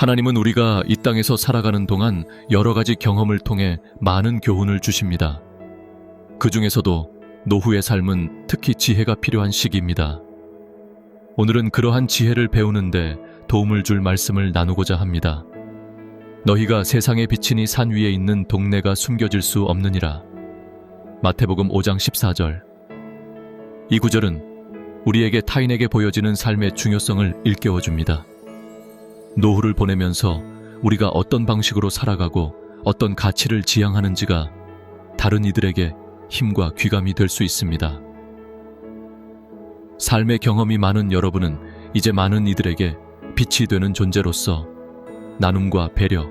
하나님은 우리가 이 땅에서 살아가는 동안 여러 가지 경험을 통해 많은 교훈을 주십니다. 그 중에서도 노후의 삶은 특히 지혜가 필요한 시기입니다. 오늘은 그러한 지혜를 배우는데 도움을 줄 말씀을 나누고자 합니다. 너희가 세상의 빛이니 산 위에 있는 동네가 숨겨질 수 없느니라. 마태복음 5장 14절. 이 구절은 우리에게 타인에게 보여지는 삶의 중요성을 일깨워줍니다. 노후를 보내면서 우리가 어떤 방식으로 살아가고 어떤 가치를 지향하는지가 다른 이들에게 힘과 귀감이 될 수 있습니다. 삶의 경험이 많은 여러분은 이제 많은 이들에게 빛이 되는 존재로서 나눔과 배려,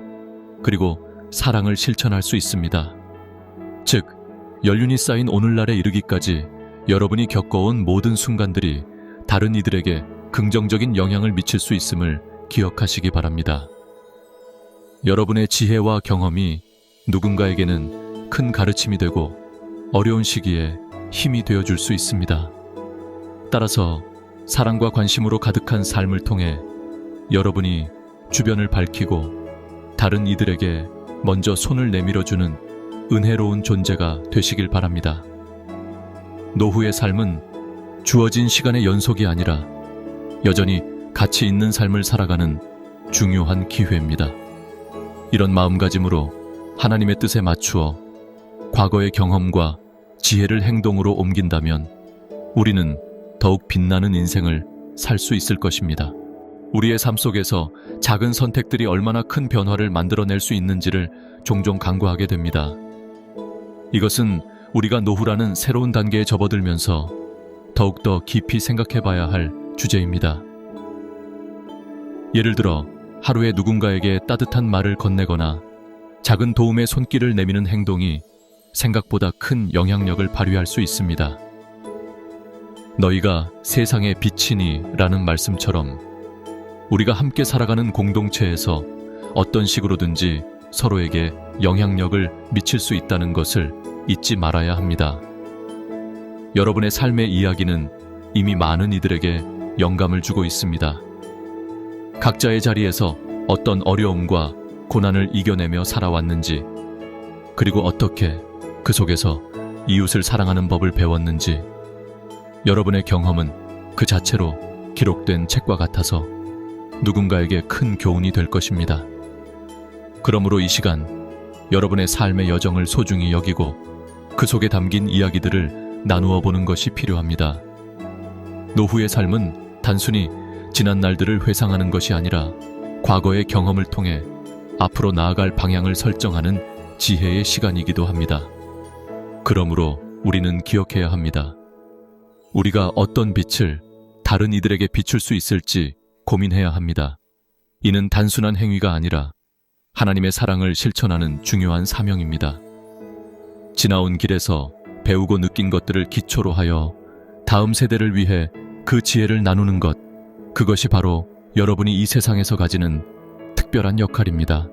그리고 사랑을 실천할 수 있습니다. 즉, 연륜이 쌓인 오늘날에 이르기까지 여러분이 겪어온 모든 순간들이 다른 이들에게 긍정적인 영향을 미칠 수 있음을 기억하시기 바랍니다. 여러분의 지혜와 경험이 누군가에게는 큰 가르침이 되고 어려운 시기에 힘이 되어줄 수 있습니다. 따라서 사랑과 관심으로 가득한 삶을 통해 여러분이 주변을 밝히고 다른 이들에게 먼저 손을 내밀어주는 은혜로운 존재가 되시길 바랍니다. 노후의 삶은 주어진 시간의 연속이 아니라 여전히 가치 있는 삶을 살아가는 중요한 기회입니다. 이런 마음가짐으로 하나님의 뜻에 맞추어 과거의 경험과 지혜를 행동으로 옮긴다면 우리는 더욱 빛나는 인생을 살 수 있을 것입니다. 우리의 삶 속에서 작은 선택들이 얼마나 큰 변화를 만들어낼 수 있는지를 종종 간구하게 됩니다. 이것은 우리가 노후라는 새로운 단계에 접어들면서 더욱더 깊이 생각해 봐야 할 주제입니다. 예를 들어 하루에 누군가에게 따뜻한 말을 건네거나 작은 도움의 손길을 내미는 행동이 생각보다 큰 영향력을 발휘할 수 있습니다. 너희가 세상의 빛이니 라는 말씀처럼 우리가 함께 살아가는 공동체에서 어떤 식으로든지 서로에게 영향력을 미칠 수 있다는 것을 잊지 말아야 합니다. 여러분의 삶의 이야기는 이미 많은 이들에게 영감을 주고 있습니다. 각자의 자리에서 어떤 어려움과 고난을 이겨내며 살아왔는지, 그리고 어떻게 그 속에서 이웃을 사랑하는 법을 배웠는지, 여러분의 경험은 그 자체로 기록된 책과 같아서 누군가에게 큰 교훈이 될 것입니다. 그러므로 이 시간 여러분의 삶의 여정을 소중히 여기고 그 속에 담긴 이야기들을 나누어 보는 것이 필요합니다. 노후의 삶은 단순히 지난 날들을 회상하는 것이 아니라 과거의 경험을 통해 앞으로 나아갈 방향을 설정하는 지혜의 시간이기도 합니다. 그러므로 우리는 기억해야 합니다. 우리가 어떤 빛을 다른 이들에게 비출 수 있을지 고민해야 합니다. 이는 단순한 행위가 아니라 하나님의 사랑을 실천하는 중요한 사명입니다. 지나온 길에서 배우고 느낀 것들을 기초로 하여 다음 세대를 위해 그 지혜를 나누는 것, 그것이 바로 여러분이 이 세상에서 가지는 특별한 역할입니다.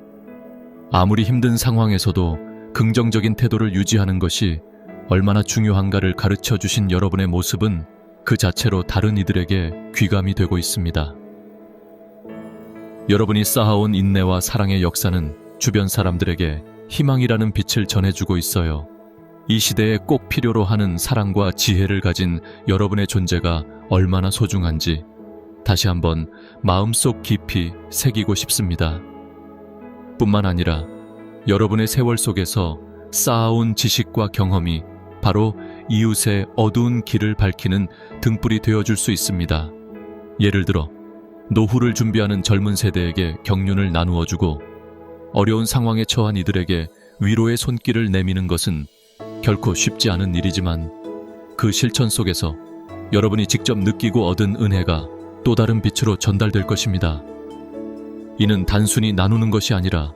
아무리 힘든 상황에서도 긍정적인 태도를 유지하는 것이 얼마나 중요한가를 가르쳐 주신 여러분의 모습은 그 자체로 다른 이들에게 귀감이 되고 있습니다. 여러분이 쌓아온 인내와 사랑의 역사는 주변 사람들에게 희망이라는 빛을 전해주고 있어요. 이 시대에 꼭 필요로 하는 사랑과 지혜를 가진 여러분의 존재가 얼마나 소중한지 다시 한번 마음속 깊이 새기고 싶습니다. 뿐만 아니라 여러분의 세월 속에서 쌓아온 지식과 경험이 바로 이웃의 어두운 길을 밝히는 등불이 되어줄 수 있습니다. 예를 들어 노후를 준비하는 젊은 세대에게 경륜을 나누어주고 어려운 상황에 처한 이들에게 위로의 손길을 내미는 것은 결코 쉽지 않은 일이지만 그 실천 속에서 여러분이 직접 느끼고 얻은 은혜가 또 다른 빛으로 전달될 것입니다. 이는 단순히 나누는 것이 아니라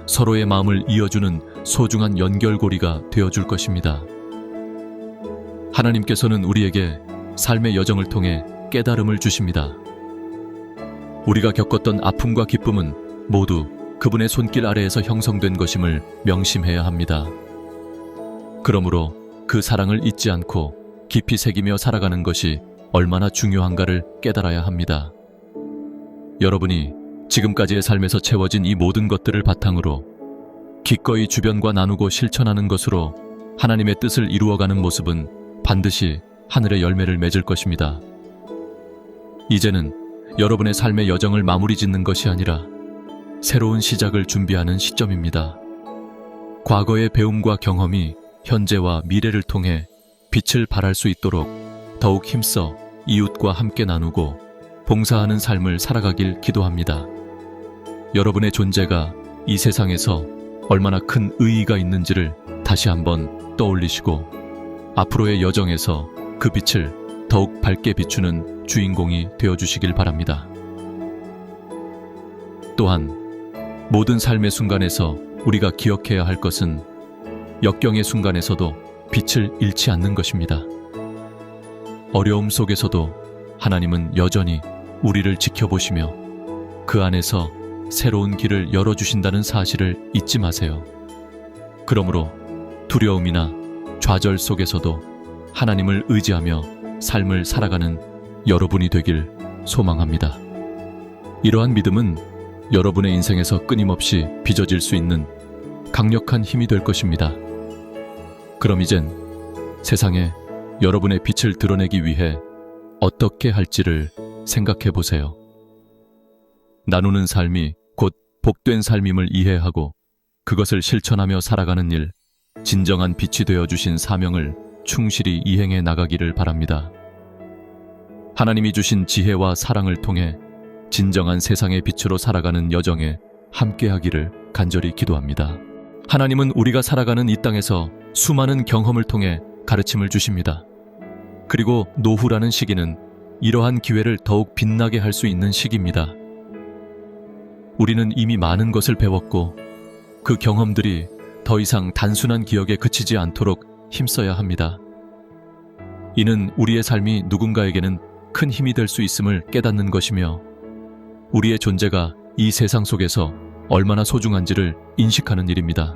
서로의 마음을 이어주는 소중한 연결고리가 되어줄 것입니다. 하나님께서는 우리에게 삶의 여정을 통해 깨달음을 주십니다. 우리가 겪었던 아픔과 기쁨은 모두 그분의 손길 아래에서 형성된 것임을 명심해야 합니다. 그러므로 그 사랑을 잊지 않고 깊이 새기며 살아가는 것이 얼마나 중요한가를 깨달아야 합니다. 여러분이 지금까지의 삶에서 채워진 이 모든 것들을 바탕으로 기꺼이 주변과 나누고 실천하는 것으로 하나님의 뜻을 이루어가는 모습은 반드시 하늘의 열매를 맺을 것입니다. 이제는 여러분의 삶의 여정을 마무리 짓는 것이 아니라 새로운 시작을 준비하는 시점입니다. 과거의 배움과 경험이 현재와 미래를 통해 빛을 발할 수 있도록 더욱 힘써 이웃과 함께 나누고 봉사하는 삶을 살아가길 기도합니다. 여러분의 존재가 이 세상에서 얼마나 큰 의의가 있는지를 다시 한번 떠올리시고 앞으로의 여정에서 그 빛을 더욱 밝게 비추는 주인공이 되어주시길 바랍니다. 또한 모든 삶의 순간에서 우리가 기억해야 할 것은 역경의 순간에서도 빛을 잃지 않는 것입니다. 어려움 속에서도 하나님은 여전히 우리를 지켜보시며 그 안에서 새로운 길을 열어주신다는 사실을 잊지 마세요. 그러므로 두려움이나 좌절 속에서도 하나님을 의지하며 삶을 살아가는 여러분이 되길 소망합니다. 이러한 믿음은 여러분의 인생에서 끊임없이 빚어질 수 있는 강력한 힘이 될 것입니다. 그럼 이젠 세상에 여러분의 빛을 드러내기 위해 어떻게 할지를 생각해 보세요. 나누는 삶이 곧 복된 삶임을 이해하고 그것을 실천하며 살아가는 일, 진정한 빛이 되어주신 사명을 충실히 이행해 나가기를 바랍니다. 하나님이 주신 지혜와 사랑을 통해 진정한 세상의 빛으로 살아가는 여정에 함께하기를 간절히 기도합니다. 하나님은 우리가 살아가는 이 땅에서 수많은 경험을 통해 가르침을 주십니다. 그리고 노후라는 시기는 이러한 기회를 더욱 빛나게 할 수 있는 시기입니다. 우리는 이미 많은 것을 배웠고 그 경험들이 더 이상 단순한 기억에 그치지 않도록 힘써야 합니다. 이는 우리의 삶이 누군가에게는 큰 힘이 될 수 있음을 깨닫는 것이며 우리의 존재가 이 세상 속에서 얼마나 소중한지를 인식하는 일입니다.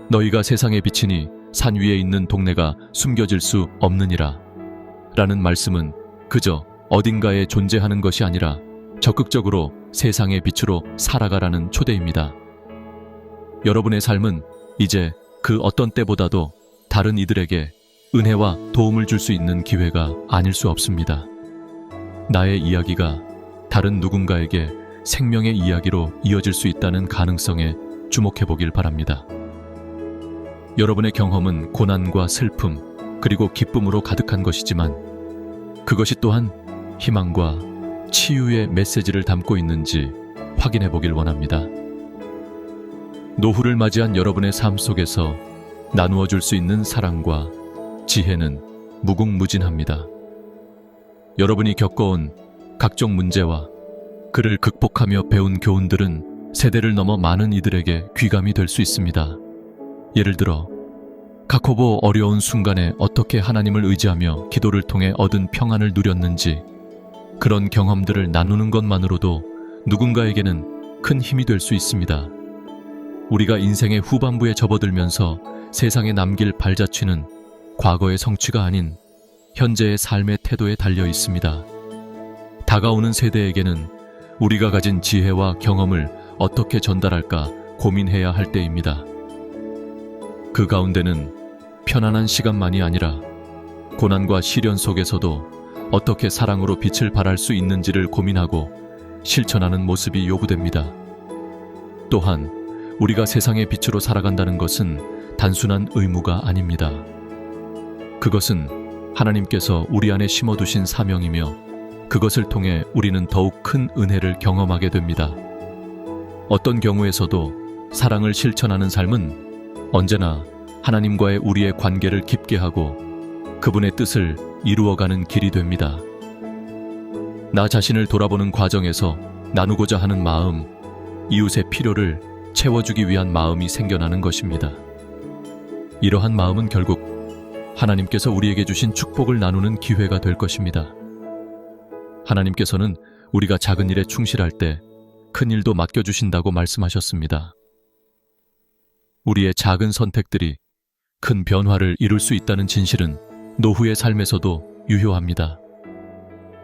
너희가 세상의 빛이니 산 위에 있는 동네가 숨겨질 수 없느니라 라는 말씀은 그저 어딘가에 존재하는 것이 아니라 적극적으로 세상의 빛으로 살아가라는 초대입니다. 여러분의 삶은 이제 그 어떤 때보다도 다른 이들에게 은혜와 도움을 줄 수 있는 기회가 아닐 수 없습니다. 나의 이야기가 다른 누군가에게 생명의 이야기로 이어질 수 있다는 가능성에 주목해 보길 바랍니다. 여러분의 경험은 고난과 슬픔 그리고 기쁨으로 가득한 것이지만 그것이 또한 희망과 치유의 메시지를 담고 있는지 확인해 보길 원합니다. 노후를 맞이한 여러분의 삶 속에서 나누어 줄 수 있는 사랑과 지혜는 무궁무진합니다. 여러분이 겪어온 각종 문제와 그를 극복하며 배운 교훈들은 세대를 넘어 많은 이들에게 귀감이 될 수 있습니다. 예를 들어 가코보 어려운 순간에 어떻게 하나님을 의지하며 기도를 통해 얻은 평안을 누렸는지 그런 경험들을 나누는 것만으로도 누군가에게는 큰 힘이 될 수 있습니다. 우리가 인생의 후반부에 접어들면서 세상에 남길 발자취는 과거의 성취가 아닌 현재의 삶의 태도에 달려 있습니다. 다가오는 세대에게는 우리가 가진 지혜와 경험을 어떻게 전달할까 고민해야 할 때입니다. 그 가운데는 편안한 시간만이 아니라 고난과 시련 속에서도 어떻게 사랑으로 빛을 발할 수 있는지를 고민하고 실천하는 모습이 요구됩니다. 또한 우리가 세상의 빛으로 살아간다는 것은 단순한 의무가 아닙니다. 그것은 하나님께서 우리 안에 심어두신 사명이며 그것을 통해 우리는 더욱 큰 은혜를 경험하게 됩니다. 어떤 경우에서도 사랑을 실천하는 삶은 언제나 하나님과의 우리의 관계를 깊게 하고 그분의 뜻을 이루어가는 길이 됩니다. 나 자신을 돌아보는 과정에서 나누고자 하는 마음, 이웃의 필요를 채워주기 위한 마음이 생겨나는 것입니다. 이러한 마음은 결국 하나님께서 우리에게 주신 축복을 나누는 기회가 될 것입니다. 하나님께서는 우리가 작은 일에 충실할 때 큰 일도 맡겨주신다고 말씀하셨습니다. 우리의 작은 선택들이 큰 변화를 이룰 수 있다는 진실은 노후의 삶에서도 유효합니다.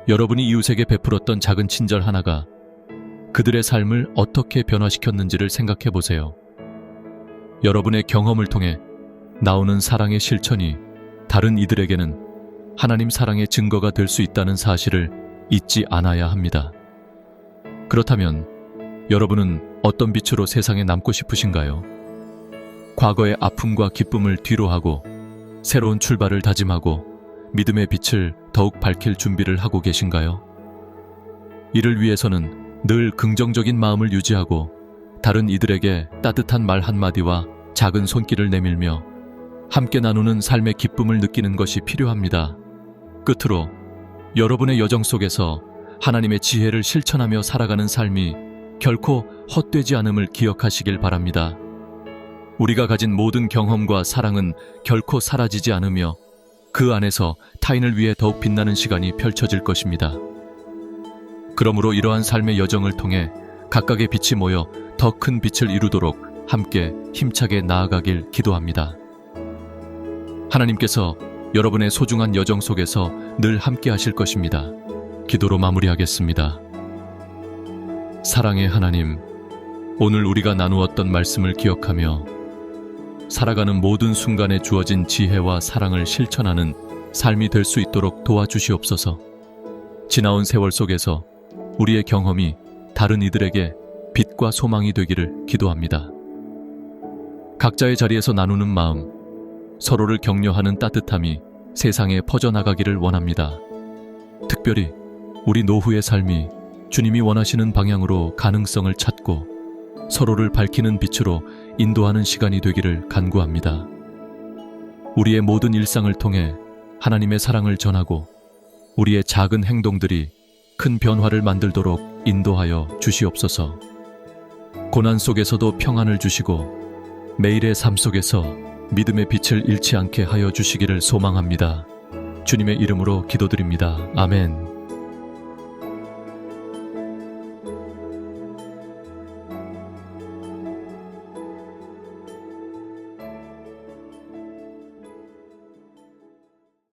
여러분이 이웃에게 베풀었던 작은 친절 하나가 그들의 삶을 어떻게 변화시켰는지를 생각해 보세요. 여러분의 경험을 통해 나오는 사랑의 실천이 다른 이들에게는 하나님 사랑의 증거가 될 수 있다는 사실을 잊지 않아야 합니다. 그렇다면 여러분은 어떤 빛으로 세상에 남고 싶으신가요? 과거의 아픔과 기쁨을 뒤로하고 새로운 출발을 다짐하고 믿음의 빛을 더욱 밝힐 준비를 하고 계신가요? 이를 위해서는 늘 긍정적인 마음을 유지하고 다른 이들에게 따뜻한 말 한마디와 작은 손길을 내밀며 함께 나누는 삶의 기쁨을 느끼는 것이 필요합니다. 끝으로 여러분의 여정 속에서 하나님의 지혜를 실천하며 살아가는 삶이 결코 헛되지 않음을 기억하시길 바랍니다. 우리가 가진 모든 경험과 사랑은 결코 사라지지 않으며 그 안에서 타인을 위해 더욱 빛나는 시간이 펼쳐질 것입니다. 그러므로 이러한 삶의 여정을 통해 각각의 빛이 모여 더 큰 빛을 이루도록 함께 힘차게 나아가길 기도합니다. 하나님께서 여러분의 소중한 여정 속에서 늘 함께 하실 것입니다. 기도로 마무리하겠습니다. 사랑의 하나님, 오늘 우리가 나누었던 말씀을 기억하며 살아가는 모든 순간에 주어진 지혜와 사랑을 실천하는 삶이 될 수 있도록 도와주시옵소서. 지나온 세월 속에서 우리의 경험이 다른 이들에게 빛과 소망이 되기를 기도합니다. 각자의 자리에서 나누는 마음, 서로를 격려하는 따뜻함이 세상에 퍼져나가기를 원합니다. 특별히 우리 노후의 삶이 주님이 원하시는 방향으로 가능성을 찾고 서로를 밝히는 빛으로 인도하는 시간이 되기를 간구합니다. 우리의 모든 일상을 통해 하나님의 사랑을 전하고 우리의 작은 행동들이 큰 변화를 만들도록 인도하여 주시옵소서. 고난 속에서도 평안을 주시고 매일의 삶 속에서 믿음의 빛을 잃지 않게 하여 주시기를 소망합니다. 주님의 이름으로 기도드립니다. 아멘.